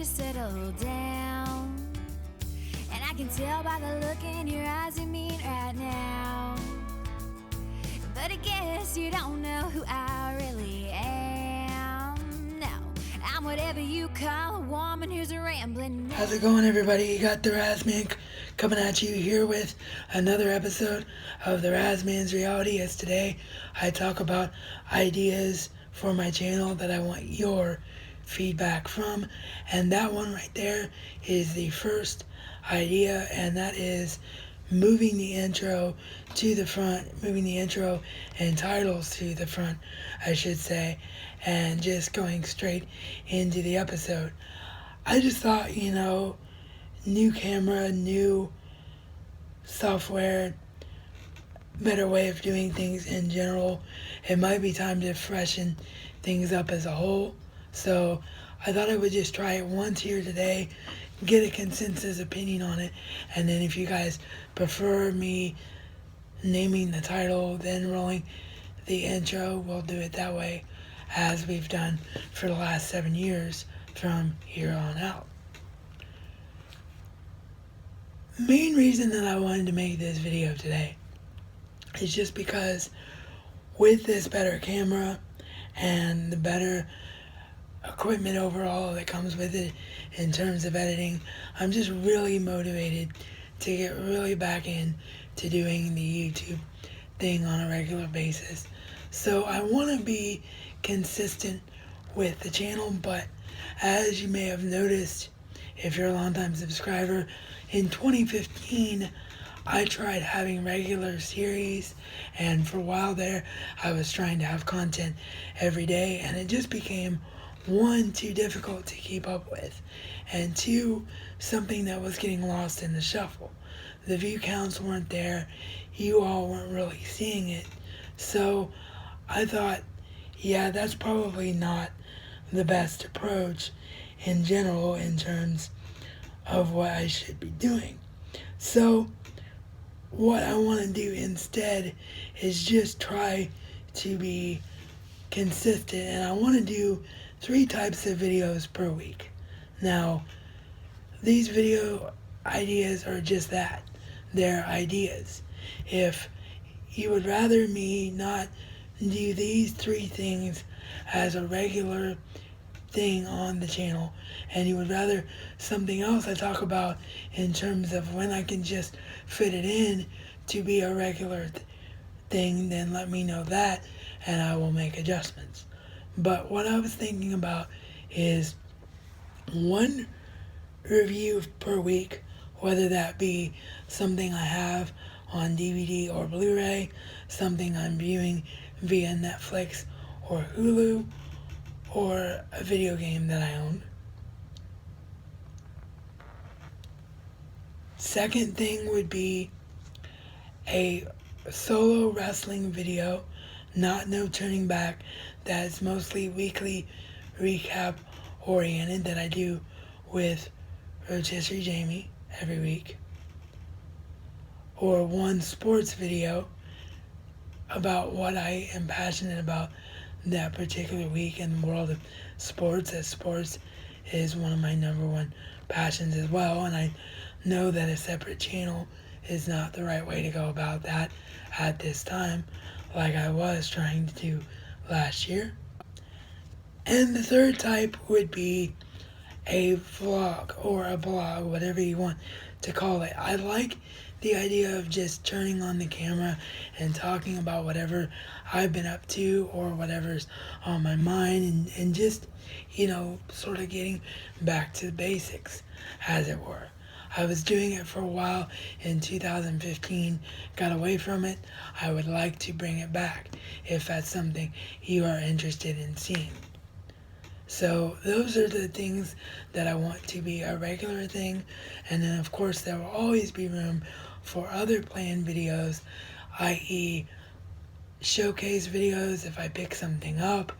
to settle down. And I can tell by the look in your eyes you mean right now. But I guess you don't know who I really am. No, I'm whatever you call a woman who's a rambling. How's it going, everybody? You got the Razman coming at you here with another episode of the Razman's Reality. As today I talk about ideas for my channel that I want your feedback from, and that one right there is the first idea, and that is moving the intro to the front, moving the intro and titles to the front, I should say, and just going straight into the episode. I just thought, new camera, new software, better way of doing things in general. It might be time to freshen things up as a whole. So I thought I would just try it once here today, get a consensus opinion on it, and then if you guys prefer me naming the title, then rolling the intro, we'll do it that way as we've done for the last 7 years from here on out. Main reason that I wanted to make this video today is just because with this better camera and the better equipment overall that comes with it in terms of editing, I'm just really motivated to get really back in to doing the YouTube thing on a regular basis. So I want to be consistent with the channel, but as you may have noticed, if you're a longtime subscriber, in 2015 I tried having regular series, and for a while there I was trying to have content every day, and it just became one, too difficult to keep up with, and two, something that was getting lost in the shuffle. The view counts weren't there, you all weren't really seeing it, so I thought, yeah, that's probably not the best approach in general in terms of what I should be doing. So what I want to do instead is just try to be consistent, and I want to do 3 types of videos per week. Now, these video ideas are just that. They're ideas. If you would rather me not do these 3 things as a regular thing on the channel, and you would rather something else I talk about in terms of when I can just fit it in to be a regular thing, then let me know that and I will make adjustments. But what I was thinking about is 1 review per week, whether that be something I have on DVD or Blu-ray, something I'm viewing via Netflix or Hulu, or a video game that I own. Second thing would be a solo wrestling video, no turning back, that's mostly weekly recap oriented, that I do with Rotisserie Jamie every week. Or 1 sports video about what I am passionate about that particular week in the world of sports, as sports is one of my number 1 passions as well, and I know that a separate channel is not the right way to go about that at this time, like I was trying to do last year. And the third type would be a vlog or a blog, whatever you want to call it. I like the idea of just turning on the camera and talking about whatever I've been up to or whatever's on my mind, and just, sort of getting back to the basics, as it were. I was doing it for a while in 2015, got away from it. I would like to bring it back if that's something you are interested in seeing. So those are the things that I want to be a regular thing, and then of course there will always be room for other planned videos, i.e. showcase videos if I pick something up,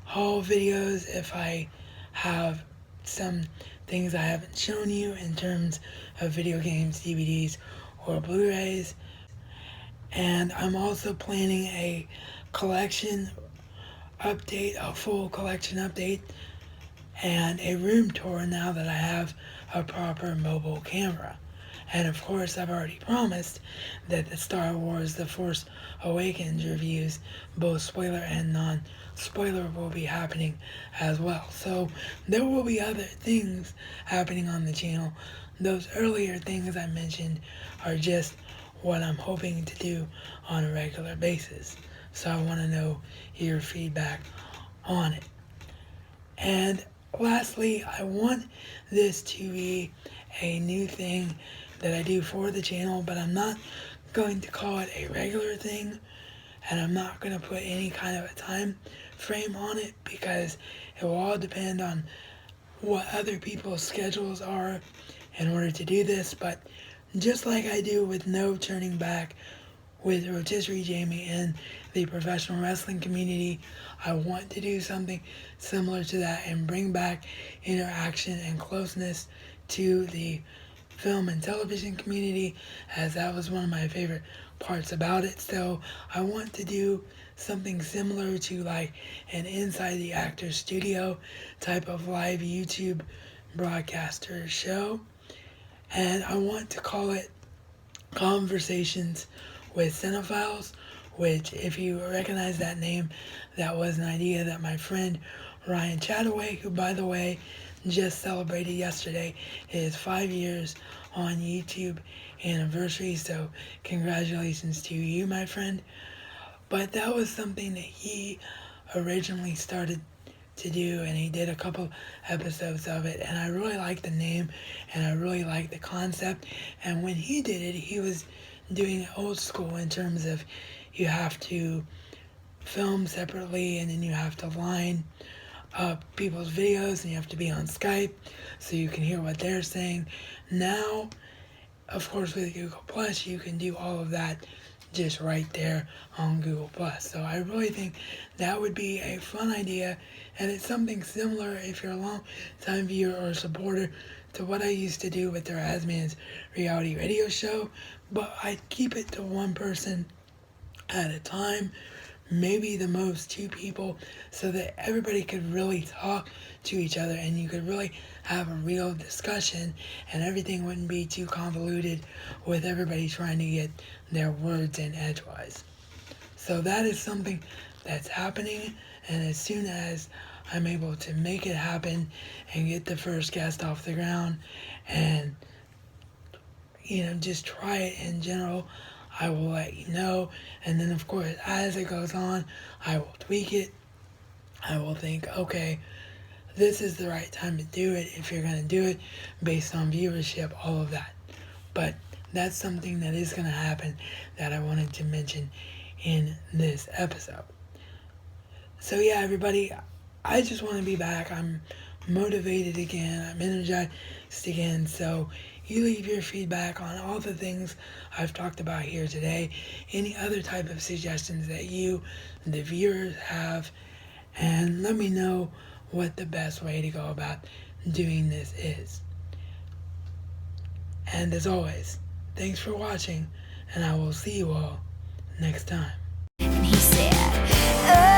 haul videos if I have some things I haven't shown you in terms of video games, DVDs, or Blu-rays. And I'm also planning a collection update, a full collection update, and a room tour now that I have a proper mobile camera. And of course, I've already promised that the Star Wars The Force Awakens reviews, both spoiler and non-spoiler, will be happening as well. So there will be other things happening on the channel. Those earlier things I mentioned are just what I'm hoping to do on a regular basis. So I want to know your feedback on it. And lastly, I want this to be a new thing that I do for the channel, but I'm not going to call it a regular thing, and I'm not going to put any kind of a time frame on it because it will all depend on what other people's schedules are in order to do this. But just like I do with No Turning Back with Rotisserie Jamie and the professional wrestling community, I want to do something similar to that and bring back interaction and closeness to the film and television community, as that was one of my favorite parts about it. So I want to do something similar to like an Inside the Actors Studio type of live YouTube broadcaster show, and I want to call it Conversations with Cinephiles, which, if you recognize that name, that was an idea that my friend Ryan Chataway, who by the way just celebrated yesterday his 5 years on YouTube anniversary, so congratulations to you, my friend. But that was something that he originally started to do, and he did a couple episodes of it, and I really liked the name and I really liked the concept. And when he did it, he was doing it old school in terms of you have to film separately and then you have to line up people's videos and you have to be on Skype so you can hear what they're saying. Now, of course, with Google Plus, you can do all of that just right there on Google Plus. So I really think that would be a fun idea, and it's something similar, if you're a long time viewer or supporter, to what I used to do with the Razman's reality radio show, but I'd keep it to one person at a time, maybe the most two people, so that everybody could really talk to each other and you could really have a real discussion and everything wouldn't be too convoluted with everybody trying to get their words in edgewise. So that is something that's happening, and as soon as I'm able to make it happen and get the first guest off the ground and just try it in general, I will let you know. And then of course, as it goes on, I will tweak it. I will think, okay, this is the right time to do it if you're going to do it based on viewership, all of that. But that's something that is going to happen that I wanted to mention in this episode. So yeah, everybody, I just want to be back. I'm motivated again. I'm energized again. So you leave your feedback on all the things I've talked about here today, any other type of suggestions that you, the viewers, have, and let me know what the best way to go about doing this is. And as always, thanks for watching, and I will see you all next time. And he said, oh.